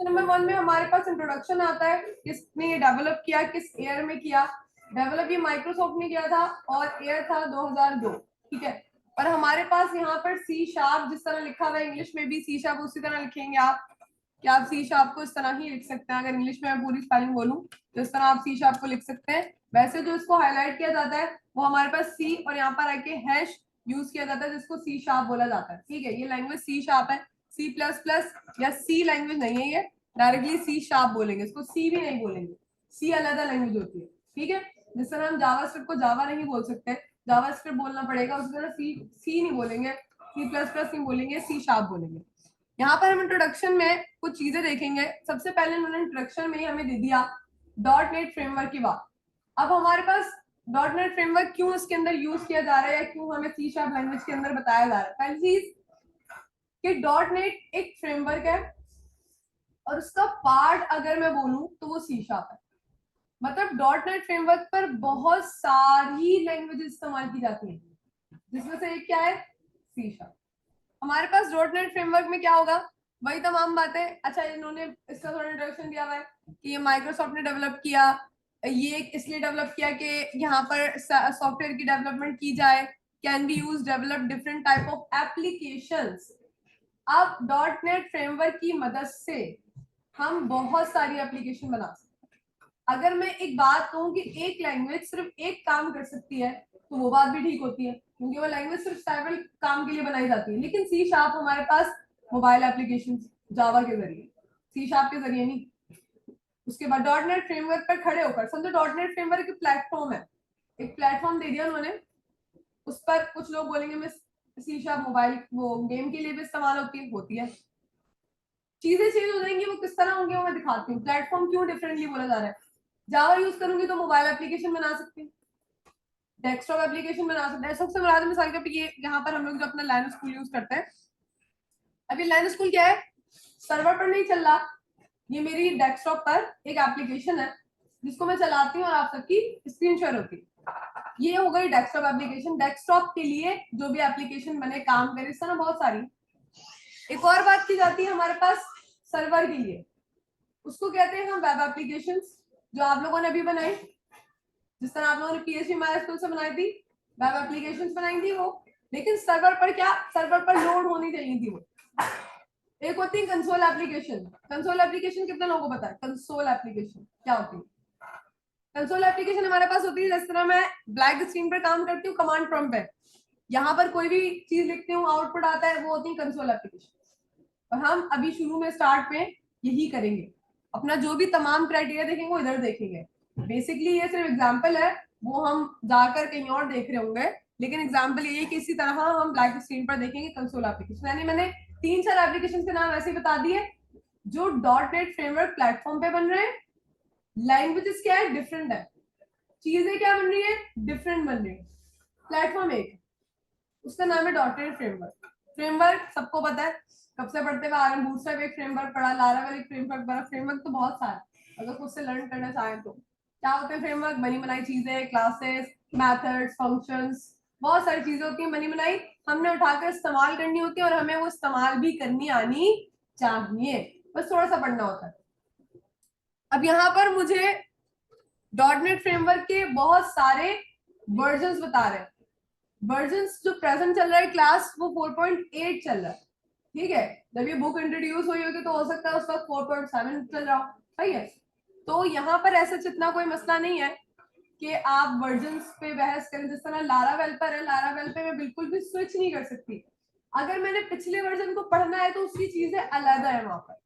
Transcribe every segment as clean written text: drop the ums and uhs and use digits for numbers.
Question number 1 में हमारे पास introduction आता है, किसने ये डेवलप किया, किस ईयर में किया। डेवलप ये माइक्रोसॉफ्ट ने किया था और ईयर था 2002। ठीक है, और हमारे पास यहाँ पर सी शार्प जिस तरह लिखा हुआ है, इंग्लिश में भी सी शार्प उसी तरह लिखेंगे आप, कि आप सी शार्प को इस तरह ही लिख सकते हैं। अगर इंग्लिश में मैं पूरी स्पेलिंग बोलूं तो इस तरह आप सी शार्प को लिख सकते हैं। वैसे जो इसको हाईलाइट किया जाता है वो हमारे पास सी और यहाँ पर आके हैश यूज किया जाता है, जिसको सी शार्प बोला जाता है। ठीक है, ये लैंग्वेज सी शार्प है, सी प्लस प्लस या सी लैंग्वेज नहीं है, ये डायरेक्टली सी शार्प बोलेंगे, इसको सी भी नहीं बोलेंगे, सी अलग लैंग्वेज होती है। ठीक है, जिस तरह हम जावास्क्रिप्ट को जावा नहीं बोल सकते, जावास्क्रिप्ट बोलना पड़ेगा, उसी तरह सी नहीं बोलेंगे, सी प्लस प्लस नहीं बोलेंगे, सी शार्प बोलेंगे। यहाँ पर हम इंट्रोडक्शन में कुछ चीजें देखेंगे। सबसे पहले उन्होंने इंट्रोडक्शन में ही हमें दे दिया डॉट नेट फ्रेमवर्क की बात। अब हमारे पास डॉट नेट फ्रेमवर्क क्यों इसके अंदर यूज किया जा रहा है, या क्यों हमें सी शार्प लैंग्वेज के अंदर बताया जा रहा है। पहली चीज कि डॉट नेट एक फ्रेमवर्क है और उसका पार्ट अगर मैं बोलूं तो वो सी शार्प है। मतलब डॉट नेट फ्रेमवर्क पर बहुत सारी लैंग्वेजेस इस्तेमाल की जाती हैं, जिसमें से एक क्या है, सी शार्प। हमारे पास डॉट नेट फ्रेमवर्क में क्या होगा, वही तमाम बातें। अच्छा, इन्होंने इसका थोड़ा इंट्रोडक्शन दिया हुआ है कि ये माइक्रोसॉफ्ट ने डेवलप किया, ये इसलिए डेवलप किया कि यहाँ पर सॉफ्टवेयर की डेवलपमेंट की जाए, can be use develop different type of applications. अब डॉट नेट फ्रेमवर्क की मदद से हम बहुत सारी एप्लीकेशन बना सकते हैं। अगर मैं एक बात कहूँ कि एक लैंग्वेज सिर्फ एक काम कर सकती है तो वो बात भी ठीक होती है, क्योंकि वो लैंग्वेज सिर्फ सेवरल काम के लिए बनाई जाती है। लेकिन सी शार्प हमारे पास मोबाइल एप्लीकेशन जावा के जरिए, सी शार्प के जरिए नहीं। उसके बाद डॉट नेट फ्रेमवर्क पर खड़े होकर, समझो डॉट नेट फ्रेमवर्क एक प्लेटफॉर्म है, एक प्लेटफॉर्म दे दिया उन्होंने, उस पर कुछ लोग बोलेंगे मैं सी शार्प मोबाइल वो गेम के लिए भी इस्तेमाल होती है। चीजें चेंज हो जाएंगी, वो किस तरह होंगे वो मैं दिखाती हूँ। प्लेटफॉर्म क्यों डिफरेंटली बोला जा रहा है, जावा यूज करूंगी तो मोबाइल एप्लीकेशन बना सकती हूँ, डेस्कटॉप एप्लीकेशन बना सकते हैं। डेस्कटॉप से बना मिसाल के ये यहाँ पर हम लोग जो अपना लाइन स्कूल यूज करते हैं, अभी लाइन स्कूल क्या है, सर्वर पर नहीं चल रहा, ये मेरी डेस्कटॉप पर एक एप्लीकेशन है जिसको मैं चलाती हूँ और आप सबकी स्क्रीन शेयर होती है। ये हो गई डेस्कटॉप एप्लीकेशन। डेस्कटॉप के लिए जो भी एप्लीकेशन बने काम करे, इस तरह बहुत सारी। एक और बात की जाती है हमारे पास सर्वर के लिए, उसको कहते हैं हम वेब एप्लीकेशंस, जो आप लोगों ने अभी बनाई, जिस तरह आप लोगों ने पीएचपी माइस्क्यूएल से बनाई थी, वेब एप्लीकेशंस बनाई थी वो। लेकिन सर्वर पर क्या, सर्वर पर लोड होनी चाहिए थी वो। एक होती है कंसोल एप्लीकेशन। कंसोल एप्लीकेशन कितने लोगों को पता है, कंसोल एप्लीकेशन क्या होती है। कंसोल एप्लीकेशन हमारे पास होती है, जिस तरह मैं ब्लैक स्क्रीन पर काम करती हूँ कमांड प्रॉम्प्ट पे, यहाँ पर कोई भी चीज लिखती हूँ आउटपुट आता है, वो होती है कंसोल एप्लीकेशन। और हम अभी शुरू में स्टार्ट में यही करेंगे, अपना जो भी तमाम क्राइटेरिया देखेंगे वो इधर देखेंगे। बेसिकली ये सिर्फ एग्जांपल है, वो हम जाकर कहीं और देख रहे होंगे, लेकिन एग्जांपल ये कि इसी तरह हम ब्लैक स्क्रीन पर देखेंगे कंसोल एप्लीकेशन। यानी मैंने 3-4 एप्लीकेशन के नाम ऐसे बता दिए जो डॉट नेट फ्रेमवर्क प्लेटफॉर्म पे बन रहे हैं। लैंग्वेजेस क्या है, डिफरेंट है, चीजें क्या बन रही है, डिफरेंट बन रही है, प्लेटफॉर्म एक, उसका नाम है डॉट नेट फ्रेमवर्क। फ्रेमवर्क सबको पता है, कब से पढ़ते हुए आ रहे हैं, बूटस्ट्रैप एक फ्रेमवर्क पढ़ा, लारावेल एक फ्रेमवर्क पढ़ा। फ्रेमवर्क तो बहुत सारे, अगर खुद से लर्न करना चाहें तो। क्या होते हैं फ्रेमवर्क, बनी बनाई चीजें, क्लासेस, मेथड्स, फंक्शंस, बहुत सारी चीजें होती हैं बनी बनाई, हमने उठाकर इस्तेमाल करनी होती है, और हमें वो इस्तेमाल भी करनी आनी चाहिए, बस थोड़ा सा पढ़ना होता है। अब यहाँ पर मुझे डॉट नेट फ्रेमवर्क के बहुत सारे वर्जन बता रहे हैं। वर्जन्स जो प्रेजेंट चल रहा है क्लास, वो 4.8 चल रहा है। ठीक है, जब ये बुक इंट्रोड्यूस हुई होगी तो हो सकता है उस वक्त 4.7 चल रहा हो। सही है, तो यहाँ पर ऐसा जितना कोई मसला नहीं है कि आप वर्जन्स पे बहस करें। जिस तरह लारावेल पर है, लारावेल पे मैं बिल्कुल भी स्विच नहीं कर सकती। अगर मैंने पिछले वर्जन को पढ़ना है तो उसकी चीजें अलग है वहां पर।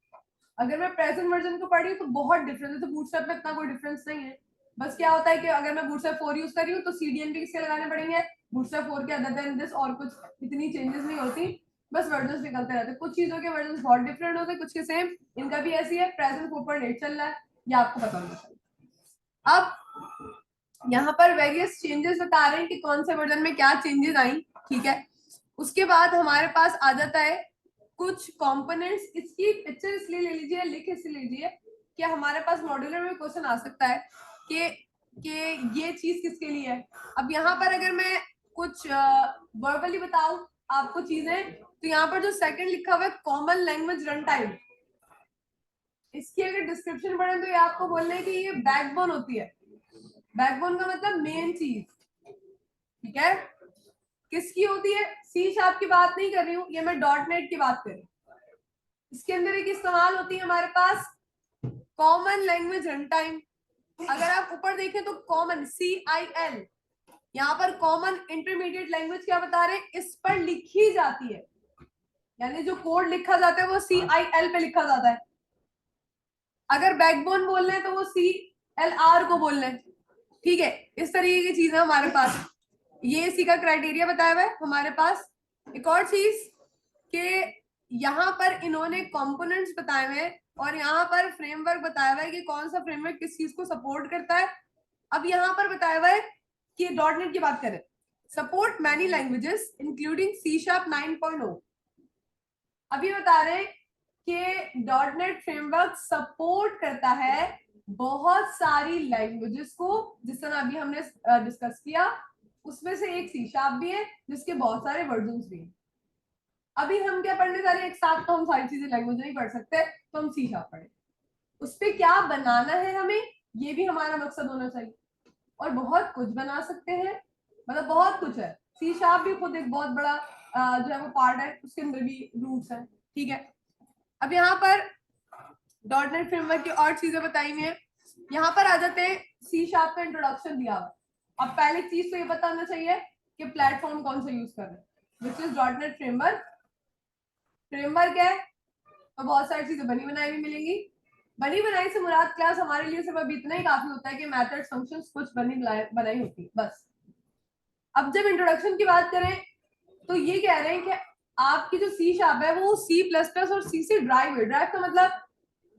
अगर मैं प्रेजेंट वर्जन को पढ़ रही हूँ तो बहुत डिफरेंस है। तो बूटस्ट्रैप में इतना कोई डिफरेंस नहीं है। बस क्या होता है कि अगर मैं बूटस्ट्रैप 4 यूज कर रही हूँ तो सीडीएन भी किसके लगाने पड़ेंगे, बूटस्ट्रैप 4 के, अदर देन दिस, और कुछ इतनी चेंजेस नहीं होती, बस वर्जन्स निकलते रहते हैं। कुछ चीजों के वर्जन्स बहुत डिफरेंट होते हैं, कुछ के सेम। इनका भी ऐसी है, प्रेजेंट 4.8 चल रहा है, ये आपको पता होना चाहिए। अब यहाँ पर वेरियस चेंजेस बता रहे हैं कि कौन से वर्जन में क्या चेंजेस आई। ठीक है, उसके बाद हमारे पास आ जाता है कुछ कंपोनेंट्स। इसकी पिक्चर इसलिए ले लीजिए, लिख इसलिए लीजिए कि हमारे पास मॉड्यूलर में क्वेश्चन आ सकता है कि ये चीज किसके लिए है। अब यहाँ पर अगर मैं कुछ वर्बली बताऊं आपको चीजें, तो यहाँ पर जो सेकंड लिखा हुआ है कॉमन लैंग्वेज रन टाइम, इसकी अगर डिस्क्रिप्शन पढ़ें तो ये आपको बोलना है कि ये बैकबोन होती है। बैकबोन का मतलब मेन चीज, ठीक है। किसकी होती है? सी शार्प की बात नहीं कर रही हूँ, ये मैं डॉट नेट की बात कर रही हूँ। इसके अंदर एक इस्तेमाल होती है हमारे पास कॉमन लैंग्वेज रन टाइम। अगर आप ऊपर देखें तो कॉमन CIL, यहाँ पर कॉमन इंटरमीडिएट लैंग्वेज क्या बता रहे हैं, इस पर लिखी जाती है, यानी जो कोड लिखा जाता है वो CIL पे लिखा जाता है। अगर बैकबोन बोल रहे हैं तो वो CLR को बोल रहे हैं, ठीक है। इस तरीके की चीज है हमारे पास, ये इसी का क्राइटेरिया बताया हुआ है हमारे पास। एक और चीज कि यहाँ पर इन्होंने कंपोनेंट्स बताए हुए हैं और यहाँ पर फ्रेमवर्क बताया हुआ है कि कौन सा फ्रेमवर्क किस चीज को सपोर्ट करता है। अब यहाँ पर बताया हुआ है कि डॉट नेट की बात करें, support many languages including C# 9.0। अभी बता रहे हैं कि डॉट नेट फ्रेमवर्क सपोर्ट करता है बहुत सारी लैंग्वेजेस को, जिस तरह अभी हमने डिस्कस किया, उसमें से एक C# भी है जिसके बहुत सारे वर्जन्स भी हैं। अभी हम क्या पढ़ने जा रहे हैं, एक साथ तो हम सारी चीजें लैंग्वेज नहीं पढ़ सकते, तो हम C# पढ़े। उस पर क्या बनाना है हमें, ये भी हमारा मकसद होना चाहिए। और बहुत कुछ बना सकते हैं, मतलब बहुत कुछ है। C# भी खुद एक बहुत बड़ा जो है वो पार्ट है, उसके अंदर भी रूट्स हैं, ठीक है। अब यहाँ पर डॉट नेट फ्रेमवर्क की और चीजें बताई हुई है। यहाँ पर आ जाते हैं, C# का इंट्रोडक्शन दिया हुआ। अब पहली चीज तो ये बताना चाहिए कि प्लेटफॉर्म कौन सा यूज कर रहे हैं, which is dot net framework. Framework है तो बहुत सारी चीजें बनी बनाई भी मिलेंगी। बनी बनाई से मुराद क्लास हमारे लिए सिर्फ अभी इतना ही काफी होता है कि मेथड्स फंक्शंस कुछ बनी बनाई होती है बस। अब जब इंट्रोडक्शन की बात करें तो ये कह रहे हैं कि आपकी जो C# है वो C++ और C से ड्राइव है। ड्राइव का मतलब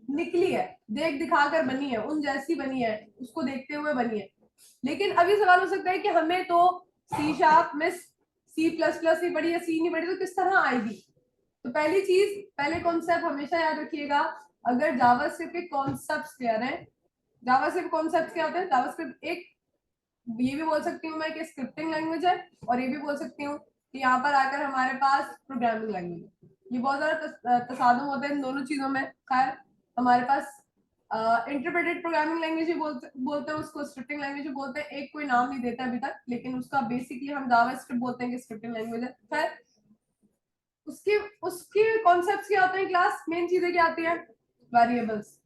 निकली है, देख दिखाकर बनी है, उन जैसी बनी है, उसको देखते हुए बनी है। लेकिन अभी सवाल हो सकता है कि हमें तो C# में C++ ही पढ़ी है, C नहीं पढ़ी, तो किस तरह आएगी। तो पहली चीज, पहले कॉन्सेप्ट हमेशा याद रखिएगा, अगर जावास्क्रिप्ट के कॉन्सेप्ट्स क्या है, जावास्क्रिप्ट कॉन्सेप्ट्स क्या होते हैं। जावास्क्रिप्ट एक, ये भी बोल सकती हूँ मैं कि स्क्रिप्टिंग लैंग्वेज है, और ये भी बोल सकती हूँ कि यहाँ पर आकर हमारे पास प्रोग्रामिंग लैंग्वेज है। ये बहुत ज्यादा तसादुम होते हैं इन दोनों चीजों में। खैर हमारे पास इंटरप्रेटेड प्रोग्रामिंग लैंग्वेज भी बोलते हैं उसको, स्क्रिप्टिंग लैंग्वेज भी बोलते हैं, एक कोई नाम नहीं देता अभी तक, लेकिन उसका बेसिकली हम जावास्क्रिप्ट बोलते हैं कि स्क्रिप्टिंग लैंग्वेज है। खैर उसके उसके कॉन्सेप्ट्स क्या होते हैं क्लास, मेन चीजें क्या आती है, variables,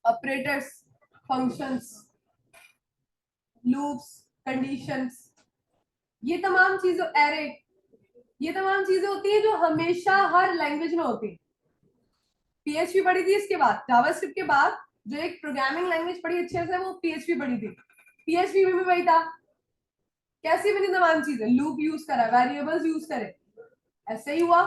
operators, functions, loops, conditions, ये तमाम चीजें, एरे, ये तमाम चीजें होती हैं जो हमेशा हर लैंग्वेज में होती है। PHP पढ़ी थी, इसके बाद जावास्क्रिप्ट के बाद जो एक प्रोग्रामिंग लैंग्वेज पढ़ी अच्छे से वो PHP पढ़ी थी। PHP में भी वही था, कैसी बनी तमाम चीजें, लूप यूज करा, वेरिएबल्स यूज करे, ऐसे ही हुआ।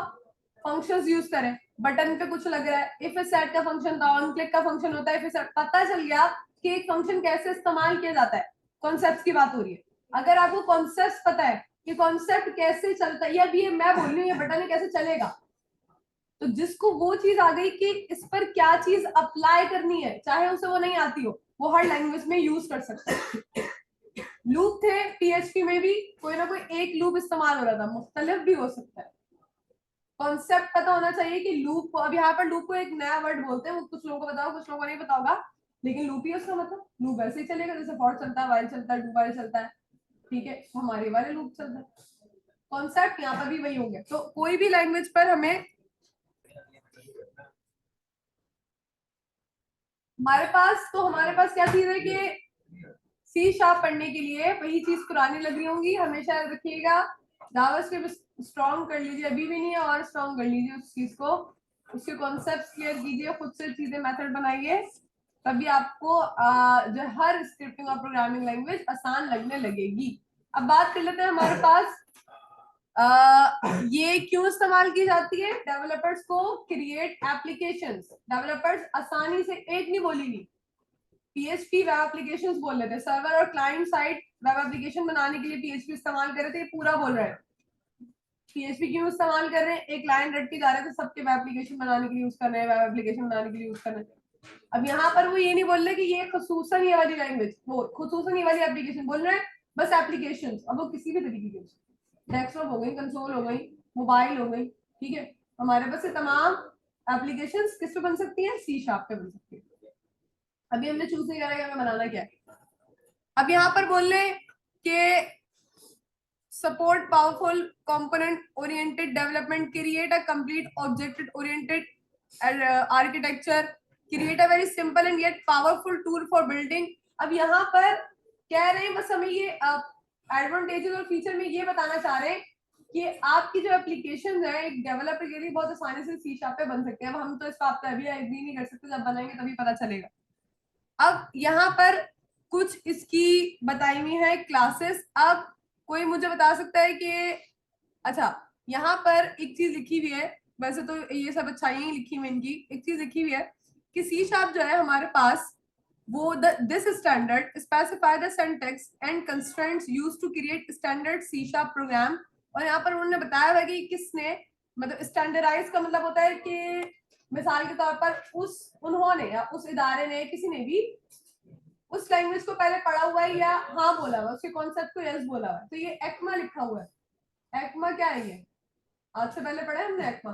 फंक्शंस यूज करें, बटन पे कुछ लग रहा है, इफ सेट का फंक्शन था, ऑन क्लिक का फंक्शन होता है, इफ सेट, पता चल गया कि एक फंक्शन कैसे इस्तेमाल किया जाता है। कॉन्सेप्ट्स की बात हो रही है, अगर आपको कॉन्सेप्ट पता है कि कॉन्सेप्ट कैसे चलता है, या भी ये मैं बोल रही हूँ ये बटन है कैसे चलेगा, तो जिसको वो चीज आ गई कि इस पर क्या चीज अप्लाई करनी है, चाहे उसे वो नहीं आती हो, वो हर लैंग्वेज में यूज कर सकता है। लूप थे PHP में भी, कोई ना कोई एक लूप इस्तेमाल हो रहा था, मुख्तलिफ भी हो सकता है। कॉन्सेप्ट पता होना चाहिए कि लूप को, अब यहाँ पर लूप को एक नया वर्ड बोलते हैं, वो कुछ लोगों को बताओ, कुछ लोगों को नहीं पता होगा, लेकिन लूप ही उसका मतलब, लूप ऐसे ही चलेगा जैसे फॉर चलता है, वाइल चलता है, डू वाइल चलता है, ठीक है, हमारे वाले लूप चलता है। कॉन्सेप्ट यहाँ पर भी वही होंगे। तो कोई भी लैंग्वेज पर हमें, हमारे पास क्या चीज है कि C# पढ़ने के लिए वही चीज पुरानी लग रही होंगी, हमेशा याद रखिएगा। जावास्क्रिप्ट स्ट्रॉन्ग कर लीजिए, अभी भी नहीं है, और स्ट्रॉन्ग कर लीजिए उस चीज को, उसके कॉन्सेप्ट्स क्लियर कीजिए, खुद से चीजें मेथड बनाइए, तभी आपको जो हर स्क्रिप्टिंग और प्रोग्रामिंग लैंग्वेज आसान लगने लगेगी। अब बात कर लेते हैं हमारे पास ये क्यों इस्तेमाल की जाती है, डेवलपर्स को क्रिएट एप्लीकेशंस। डेवलपर्स आसानी से, एक नहीं बोलेगी, PHP वेब एप्लीकेशंस बोल रहे थे, सर्वर और क्लाइंट साइड वेब एप्लीकेशन बनाने के लिए PHP इस्तेमाल कर रहे थे, पूरा बोल रहे हैं। PHP क्यों इस्तेमाल कर रहे हैं, एक लाइन रट के जा रहे थे, सबके वेब एप्लीकेशन बनाने के लिए यूज कर रहे हैं, वेब एप्लीकेशन बनाने के लिए यूज कर रहे हैं। अब यहाँ पर वो ये नहीं बोल रहे कि ये खुसूसन ये वाली लैंग्वेज, वो खुसूसन ये वाली एप्लीकेशन बोल रहे हैं, बस एप्लीकेशन। अब वो किसी भी तरीके की, डेस्कटॉप हो गई, कंसोल हो गई, मोबाइल हो गई, ठीक है, हमारे पास ये तमाम एप्लीकेशंस किस पे बन सकती हैं, सी शार्प पे बन सकती है। अभी हमने चूज नहीं करा कि हमें बनाना क्या है। अब यहाँ पर बोल रहे कि support powerful component oriented development, create a complete object oriented architecture, create a very simple and yet powerful tool for building। अब यहाँ पर कह रहे हैं, बस हमें ये एडवांटेजेस और फीचर में ये बताना चाह रहे हैं कि आपकी जो एप्लीकेशन है एक डेवलपर के लिए बहुत आसानी से सी शार्प पे बन सकते हैं। अब हम तो इस बात पे अभी एग्री नहीं कर सकते, जब बनाएंगे तभी पता चलेगा। अब यहाँ पर कुछ इसकी बताई हुई है क्लासेस। अब कोई मुझे बता सकता है कि अच्छा यहाँ पर एक चीज लिखी हुई है, वैसे तो ये सब अच्छाइयां ही लिखी हुई इनकी, एक चीज लिखी हुई है कि सी शार्प जो है हमारे पास वो this standard specify the syntax and constraints used to create standard C sharp program. और यहाँ पर उन्होंने बताया हुआ कि किसने, मतलब स्टैंडर्डाइज का मतलब होता है कि मिसाल के तौर पर उन्होंने या उस इदारे ने, किसी ने भी उस लैंग्वेज को पहले पढ़ा हुआ है या हाँ बोला हुआ, उसके कॉन्सेप्ट को यस बोला हुआ है। तो ये एक्मा लिखा हुआ है। एक्मा क्या है ये, आज से पहले पढ़ा है हमने ECMA,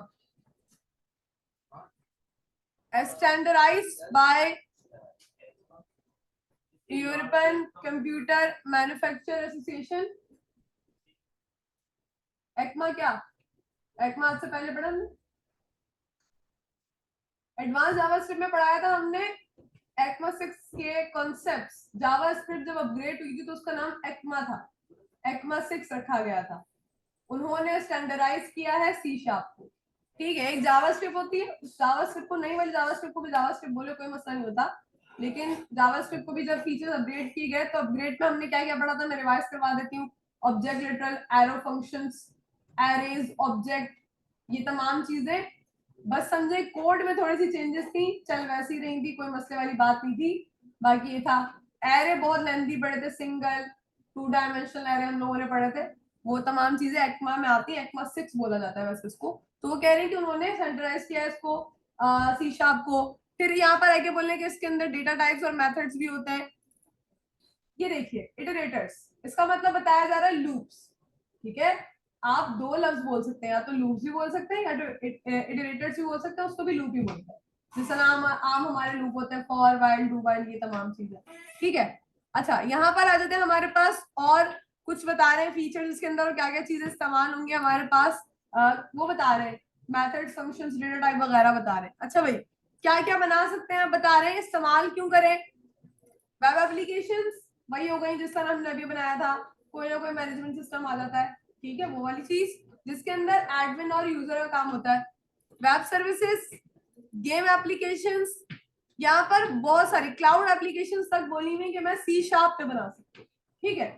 standardised bye European computer manufacturer association. ECMA क्या, एक्मा आज से पहले पढ़ा हमने, एडवांस जावास्क्रिप्ट में पढ़ाया था हमने एक्मा 6 के कॉन्सेप्ट्स। जावास्क्रिप्ट जब अपग्रेड हुई थी तो उसका नाम एक्मा था, एक्मा 6 रखा गया था। उन्होंने स्टैंडर्डाइज किया है सी शार्प को, ठीक है। एक जावास्क्रिप्ट होती है, उस जावास्क्रिप्ट को नहीं वाली जावास्क्रिप्ट को भी जावास्क्रिप्ट बोले कोई मसला नहीं होता, लेकिन जावास्क्रिप्ट को भी जब फीचर्स अपग्रेड किए गए तो अपग्रेड में हमने क्या क्या पढ़ा था, मैं रिवाइज करवा देती हूँ। Object literal, arrow functions, arrays, object, ये तमाम चीजें बस समझे कोड में थोड़ी सी चेंजेस थी, चल वैसी रही थी, कोई मसले वाली बात नहीं थी। बाकी ये था एरे बहुत लेंथी पढ़े थे, सिंगल 2 डायमेंशनल एरे हम लोगों ने पढ़े थे, वो तमाम चीजें एक्मा में आती है। एक्मा 6 बोला जाता है वैसे इसको। तो वो कह रहे हैं कि उन्होंने सेंट्रलाइज किया इसको सी शार्प को। फिर यहाँ पर आके बोलने कि इसके अंदर डेटा टाइप्स और मेथड्स भी होते हैं। ये देखिए इटरेटर्स, इसका मतलब बताया जा रहा है लूप्स, ठीक है। आप दो लफ्ज बोल सकते हैं, या तो लूप्स भी बोल सकते हैं या इटरेटर्स भी बोल सकते हैं, उसको भी लूप ही बोलते हैं। जिस नाम आम हमारे लूप होते हैं, फॉर, व्हाइल, डू व्हाइल, ये तमाम चीजें, ठीक है। अच्छा यहाँ पर आ जाते हैं हमारे पास और कुछ बता रहे हैं फीचर्स इसके अंदर और क्या क्या चीजें इस्तेमाल होंगी हमारे पास, वो बता रहे हैं मेथड्स, फंक्शंस, डेटा टाइप वगैरह बता रहे हैं। अच्छा भाई क्या क्या बना सकते हैं बता रहे हैं, इस्तेमाल क्यों करें। वेब एप्लीकेशंस वही हो गई जिस तरह हमने अभी बनाया था, कोई ना कोई मैनेजमेंट सिस्टम आ जाता है, ठीक है, वो वाली चीज जिसके अंदर एडमिन और यूजर का काम होता है। वेब सर्विसेज, गेम एप्लीकेशंस, यहाँ पर बहुत सारी क्लाउड एप्लीकेशंस तक बोली हुई कि मैं सी शार्प पे बना सकती हूँ, ठीक है।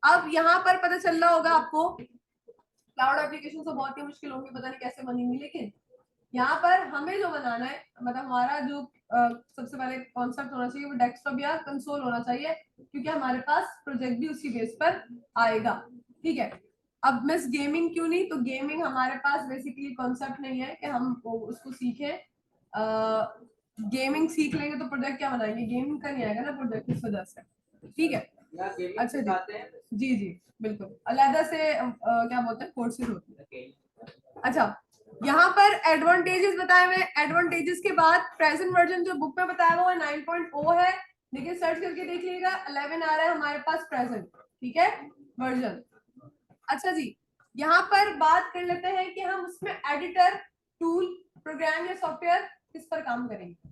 अब यहाँ पर पता चल रहा होगा आपको क्लाउड एप्लीकेशन तो बहुत ही मुश्किल होंगी, पता नहीं कैसे बनेंगी, लेकिन यहाँ पर हमें जो बनाना है, मतलब हमारा जो सबसे पहले कॉन्सेप्ट होना चाहिए वो डेस्कटॉप या कंसोल होना चाहिए, क्योंकि हमारे पास प्रोजेक्ट भी उसी बेस पर आएगा, ठीक है। अब मिस गेमिंग क्यों नहीं, तो गेमिंग हमारे पास बेसिकली कॉन्सेप्ट नहीं है कि हम उसको सीखें। गेमिंग सीख लेंगे तो प्रोजेक्ट क्या बनाएंगे, गेमिंग का नहीं आएगा ना प्रोजेक्ट, इस वजह से, ठीक है। अच्छा जी जी बिल्कुल अलग से क्या बोलते हैं कोर्सेज होते हैं। अच्छा यहाँ पर एडवांटेजेस बताए हुए, एडवांटेजेस के बाद प्रेजेंट वर्जन जो बुक में बताया हुआ है 9.0 है, लेकिन सर्च करके देख लीजिएगा 11 आ रहा है हमारे पास प्रेजेंट, ठीक है, वर्जन। अच्छा जी यहाँ पर बात कर लेते हैं कि हम उसमें एडिटर, टूल, प्रोग्राम या सॉफ्टवेयर किस पर काम करेंगे।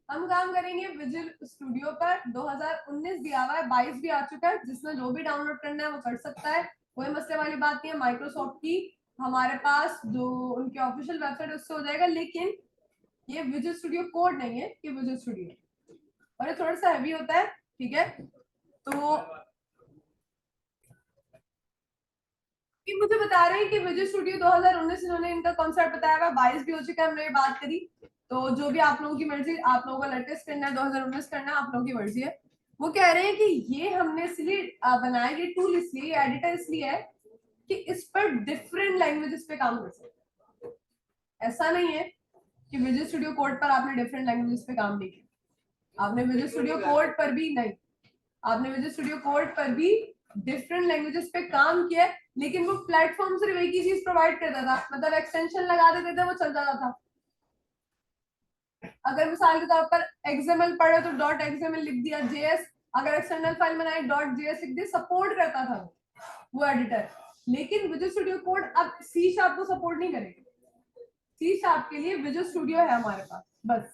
हम काम करेंगे विजुअल स्टूडियो पर, 2019 दिया हुआ है, 22 भी आ चुका है, जिसने जो भी डाउनलोड करना है वो कर सकता है, कोई मसले वाली बात नहीं है। माइक्रोसॉफ्ट की हमारे पास जो उनकी ऑफिशियल वेबसाइट उससे हो जाएगा, लेकिन ये विजुअल स्टूडियो कोड नहीं है, ये विजुअल स्टूडियो और ये थोड़ा सा हैवी होता है, ठीक है। तो ये मुझे बता रहे हैं कि विजुअल स्टूडियो 2019 इन्होंने इनका कॉन्सेप्ट बताया हुआ, 22 भी हो चुका है, हमने ये बात करी। तो जो भी आप लोगों की मर्जी, आप लोगों का लेटेस्ट करना है 2019 करना है, आप लोगों की मर्जी है। वो कह रहे हैं कि ये हमने इसलिए बनाया, ये टूल इसलिए, एडिटर इसलिए है कि इस पर डिफरेंट लैंग्वेजेस पे काम कर सकते हैं। ऐसा नहीं है कि विजुअल स्टूडियो कोड पर आपने डिफरेंट लैंग्वेजेस पे काम नहीं किया, आपने विजुअल स्टूडियो कोड पर भी नहीं, आपने विजुअल स्टूडियो कोड पर भी डिफरेंट लैंग्वेजेस पे काम किया, लेकिन वो प्लेटफॉर्म सिर्फ एक ही चीज प्रोवाइड करता था, मतलब एक्सटेंशन लगा देते थे वो चल जाता था। अगर मिसाल के तौर पर XML पढ़े तो डॉट XML लिख दिया, JS अगर एक्सटर्नल फाइल बनाई डॉट JS लिख दिया, सपोर्ट करता था वो एडिटर। लेकिन विजुअल स्टूडियो कोड अब C# को सपोर्ट नहीं करेगा। C# के लिए विजुअल स्टूडियो है हमारे पास बस,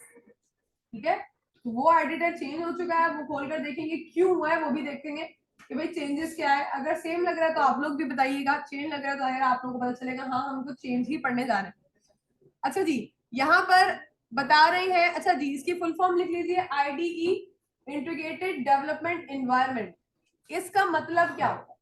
ठीक है। तो वो एडिटर चेंज हो चुका है, वो खोलकर देखेंगे क्यों हुआ है, वो भी देखेंगे कि भाई चेंजेस क्या है। अगर सेम लग रहा है तो आप लोग भी बताइएगा, चेंज लग रहा है तो अगर आप लोगों को पता चलेगा हाँ हम तो चेंज ही पढ़ने जा रहे हैं। अच्छा जी, यहाँ पर बता रहे हैं, अच्छा जी इसकी फुल फॉर्म लिख लीजिए, IDE इंटीग्रेटेड डेवलपमेंट एनवायरनमेंट। इसका मतलब क्या होगा?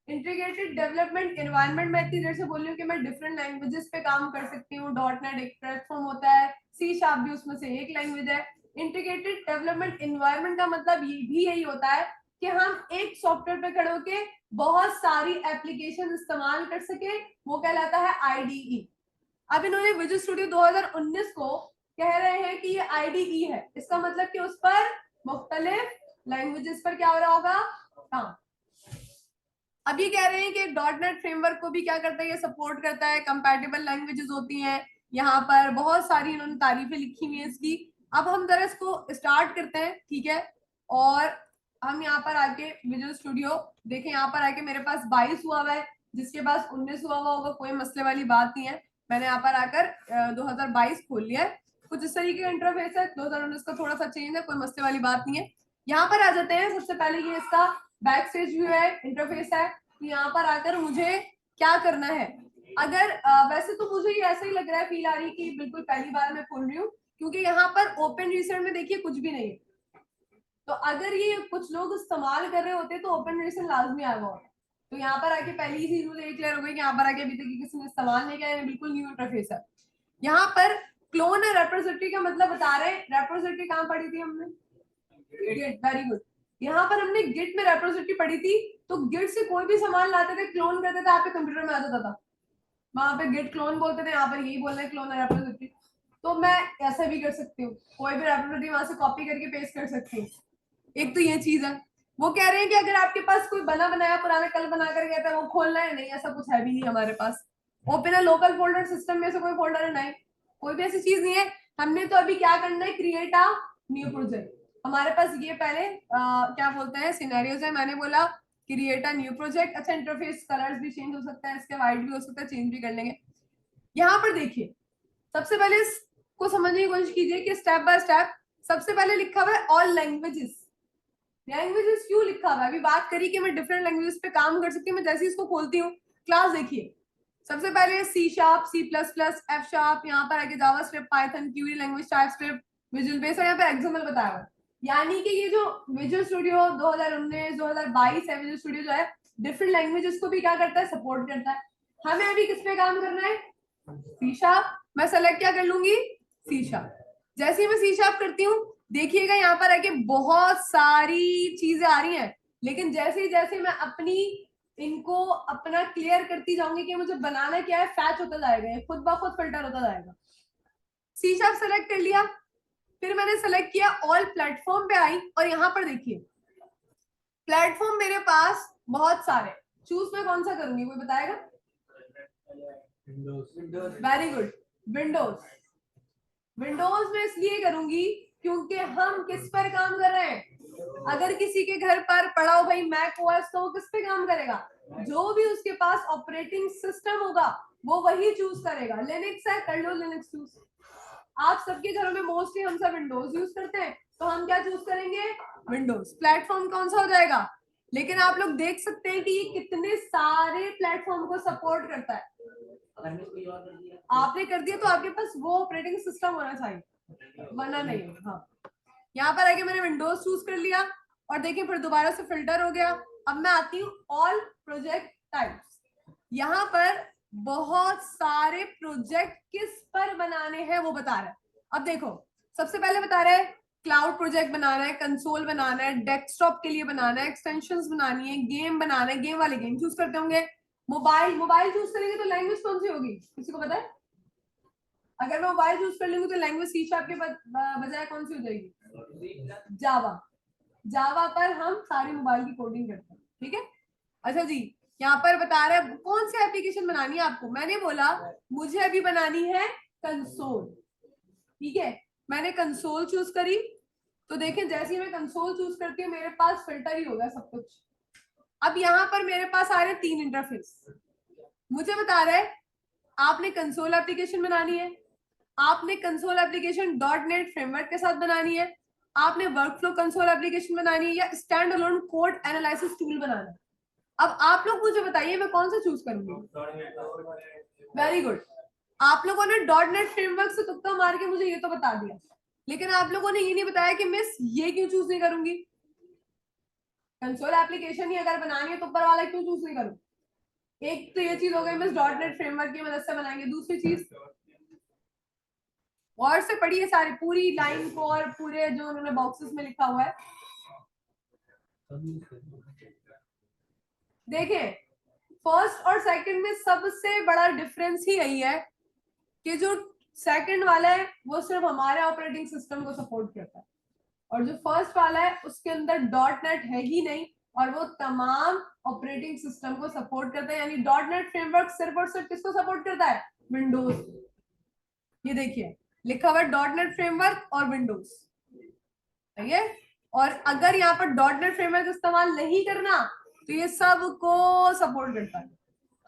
इंटीग्रेटेड डेवलपमेंट एनवायरनमेंट मैं इतनी देर से बोल रही हूँ कि मैं डिफरेंट लैंग्वेजेस पे काम कर सकती हूँ। .NET एक प्लेटफॉर्म होता है, C# भी उसमें से एक लैंग्वेज है। इंटीग्रेटेड डेवलपमेंट एनवायरनमेंट का मतलब ये भी यही होता है कि हम एक सॉफ्टवेयर पे खड़े होके बहुत सारी एप्लीकेशन इस्तेमाल कर सके, वो कहलाता है IDE। अब इन्होंने विजुअल स्टूडियो 2019 को कह रहे हैं कि ये IDE है, इसका मतलब कि उस पर मुख्तलिफ लैंग्वेजेस पर क्या हो रहा होगा, काम। अब ये कह रहे हैं कि .NET फ्रेमवर्क को भी क्या करता है, ये सपोर्ट करता है, कंपैटिबल लैंग्वेजेस होती हैं। यहाँ पर बहुत सारी इन्होंने तारीफें लिखी हुई हैं इसकी। अब हम जरा इसको स्टार्ट करते हैं, ठीक है। और हम यहाँ पर आके विजुअल स्टूडियो देखें, यहाँ पर आके मेरे पास 22 हुआ हुआ है, जिसके पास 19 हुआ हुआ होगा कोई मसले वाली बात नहीं है। मैंने यहाँ पर आकर 2022 खोल लिया है। कुछ इस तरीके का इंटरफेस है, 2019 का थोड़ा सा चेंज है, कोई मसले वाली बात नहीं है। यहाँ पर आ जाते हैं, सबसे पहले ये इसका बैक स्टेज व्यू है, इंटरफेस है। तो यहाँ पर आकर मुझे क्या करना है, अगर वैसे तो मुझे ये ऐसा ही लग रहा है, फील आ रही कि बिल्कुल पहली बार मैं खोल रही हूँ, क्योंकि यहाँ पर ओपन रिसेंट में देखिए कुछ भी नहीं है। तो अगर ये कुछ लोग इस्तेमाल कर रहे होते तो ओपन रिसेंट लाजमी आया होगा। तो यहाँ पर आके पहली चीज मुझे क्लियर हो गई कि यहाँ पर आके अभी तक किसी ने इस्तेमाल नहीं किया, बिल्कुल न्यू इंटरफेस है। यहाँ पर क्लोन और रेप्रोजिटरी का मतलब बता रहे हैं। रेप्रोजिटरी कहाँ पढ़ी थी हमने, गिट, वेरी गुड। यहाँ पर हमने गिट में रेप्रोजिटरी पढ़ी थी। तो गिट से कोई भी सामान लाते थे, क्लोन करते थे, आपके कंप्यूटर में आ जाता था। वहां पे गिट क्लोन बोलते थे, यहाँ पर यही बोल रहे हैं क्लोन और रेप्रोजिटरी। तो मैं ऐसा भी कर सकती हूँ, कोई भी रेप्रोजिटरी वहां से कॉपी करके पेस्ट कर सकती हूँ। एक तो ये चीज है। वो कह रहे हैं कि अगर आपके पास कोई बना बनाया पुराना कल बना कर गया था वो खोलना है, नहीं ऐसा कुछ है भी नहीं हमारे पास। ओपन है लोकल फोल्डर, सिस्टम में से कोई फोल्डर है नहीं, कोई भी ऐसी चीज नहीं है। हमने तो अभी क्या करना है, क्रिएट अ न्यू प्रोजेक्ट। हमारे पास ये पहले क्या बोलते हैं सिनेरियोज है। मैंने बोला क्रिएट अ न्यू प्रोजेक्ट। अच्छा इंटरफेस कलर्स भी चेंज हो सकता है, इसके वाइट भी हो सकता है, चेंज भी कर लेंगे। यहाँ पर देखिए, सबसे पहले इसको समझने की कोशिश कीजिए कि स्टेप बाय स्टेप सबसे पहले लिखा हुआ है ऑल लैंग्वेजेस। लैंग्वेजेस क्यों लिखा हुआ है, अभी बात करी कि मैं डिफरेंट लैंग्वेजेस पे काम कर सकती हूँ। मैं जैसे इसको खोलती हूँ क्लास देखिए, सबसे पहले C#, C++, F#, यहाँ पर आगे JavaScript, Python, Curie language, TypeScript, visual base और यहाँ पे XML बताया हुआ है। यानी कि ये जो विजुअल स्टूडियो 2019 2022 है, विजुअल स्टूडियो जो है डिफरेंट लैंग्वेजेस को भी क्या करता है, सपोर्ट करता है। हमें अभी किस पे काम करना है, C#। मैं सेलेक्ट क्या कर लूंगी, C#। जैसे ही मैं C# करती हूँ, देखिएगा यहाँ पर आके बहुत सारी चीजें आ रही हैं। लेकिन जैसे मैं अपनी इनको अपना क्लियर करती जाऊंगी कि मुझे बनाना क्या है, फैच होता जाएगा, खुद ब खुद फिल्टर होता जाएगा। C# सेलेक्ट कर लिया, फिर मैंने सेलेक्ट किया ऑल प्लेटफॉर्म पे आई, और यहाँ पर देखिए प्लेटफॉर्म मेरे पास बहुत सारे, चूज में कौन सा करूंगी, कोई बताएगा। Very good, Windows. विंडोज में इसलिए करूंगी क्योंकि हम किस पर काम कर रहे हैं। अगर किसी के घर पर पड़ा हो भाई मैक OS, तो वो किस पे काम करेगा, जो भी उसके पास ऑपरेटिंग सिस्टम होगा वो वही चूज करेगा। लिनक्स है, कर लो लिनक्स चूज। आप सबके घरों में मोस्टली हम सब विंडोज यूज करते हैं, तो हम क्या चूज करेंगे, विंडोज। प्लेटफॉर्म कौन सा हो जाएगा। लेकिन आप लोग देख सकते हैं कि ये कितने सारे प्लेटफॉर्म को सपोर्ट करता है। आपने कर दिया तो आपके पास वो ऑपरेटिंग सिस्टम होना चाहिए, वरना नहीं। हाँ, यहाँ पर आके मैंने विंडोज चूज कर लिया, और देखिए फिर दोबारा से फिल्टर हो गया। अब मैं आती हूँ ऑल प्रोजेक्ट टाइप्स। यहाँ पर बहुत सारे प्रोजेक्ट किस पर बनाने हैं वो बता रहा है। अब देखो, सबसे पहले बता रहा है क्लाउड प्रोजेक्ट बनाना है, कंसोल बनाना है, डेस्कटॉप के लिए बनाना है, एक्सटेंशंस बनानी है, गेम बनाना है, गेम वाले गेम चूज करते होंगे। मोबाइल चूज करेंगे तो लैंग्वेज कौन सी होगी, किसी को पता है। अगर मैं मोबाइल चूज कर लूंगी तो लैंग्वेज C# के बजाय कौन सी हो जाएगी, जावा। जावा पर हम सारी मोबाइल की कोडिंग करते हैं, ठीक है। अच्छा जी, यहाँ पर बता रहे हैं कौन सी एप्लीकेशन बनानी है आपको। मैंने बोला मुझे अभी बनानी है कंसोल, ठीक है। मैंने कंसोल चूज करी, तो देखें जैसे ही मैं कंसोल चूज करती हूँ मेरे पास फिल्टर ही होगा सब कुछ। अब यहाँ पर मेरे पास आ रहे 3 इंटरफेस। मुझे बता रहा है आपने कंसोल एप्लीकेशन बनानी है, आपने कंसोल एप्लीकेशन .NET फ्रेमवर्क के साथ बनानी है, आपने वर्कफ्लो कंसोल एप्लीकेशन बनानी है, या stand alone code analysis tool बनाना है। अब आप लोग मुझे बताइए मैं कौन सा चूज करूंगी। Very good. आप लोगों ने .NET फ्रेमवर्क से तुक्का मार के मुझे ये तो बता दिया, लेकिन आप लोगों ने ये नहीं बताया कि मिस ये क्यों चूज नहीं करूंगी। कंसोल एप्लीकेशन ही अगर बनानी है तो ऊपर वाला क्यों चूज नहीं करूँ। एक तो ये चीज हो गई मिस .NET फ्रेमवर्क की मदद से बनाएंगे। दूसरी चीज और से पढ़िए सारी पूरी लाइन को और पूरे जो उन्होंने बॉक्सेस में लिखा हुआ है। देखें फर्स्ट और सेकंड में सबसे बड़ा डिफरेंस ही यही है कि जो सेकंड वाला है वो सिर्फ हमारे ऑपरेटिंग सिस्टम को सपोर्ट करता है, और जो फर्स्ट वाला है उसके अंदर .NET है ही नहीं और वो तमाम ऑपरेटिंग सिस्टम को सपोर्ट करता है। यानी .NET फ्रेमवर्क सिर्फ और सिर्फ किसको सपोर्ट करता है, विंडोज। ये देखिए लिखा हुआ .NET फ्रेमवर्क और विंडोज, ठीक है। और अगर यहाँ पर .NET फ्रेमवर्क इस्तेमाल नहीं करना तो ये सबको सपोर्ट करता है।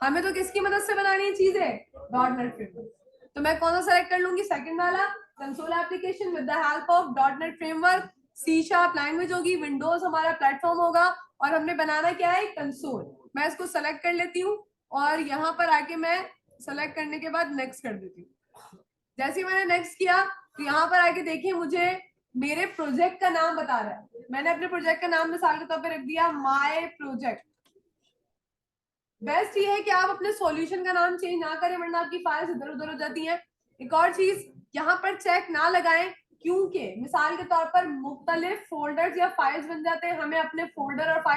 हमें तो किसकी मदद से बनानी है चीजें, .NET फ्रेमवर्क। तो मैं कौन सा सेलेक्ट कर लूंगी, सेकंड वाला, console application with the help of .NEट फ्रेमवर्क। C# लैंग्वेज होगी, विंडोज हमारा प्लेटफॉर्म होगा, और हमने बनाना क्या है, कंसोल। मैं इसको सेलेक्ट कर लेती हूँ और यहाँ पर आके मैं सेलेक्ट करने के बाद नेक्स्ट कर देती हूँ। जैसे ही मैंने नेक्स्ट किया तो यहाँ पर आके देखिए मुझे मेरे प्रोजेक्ट का नाम बता रहा है। मैंने अपने प्रोजेक्ट का नाम मिसाल के तौर पर रख दिया माय प्रोजेक्ट। बेस्ट ये है कि आप अपने सॉल्यूशन का नाम चेंज ना करें वरना आपकी फाइल्स इधर उधर हो जाती हैं। एक और चीज यहाँ पर चेक ना लगाएं, क्योंकि मिसाल के तौर पर मुख्तलिफ फोल्डर्स या फाइल्स बन जाते हैं, हमें अपने फोल्डर और फाइल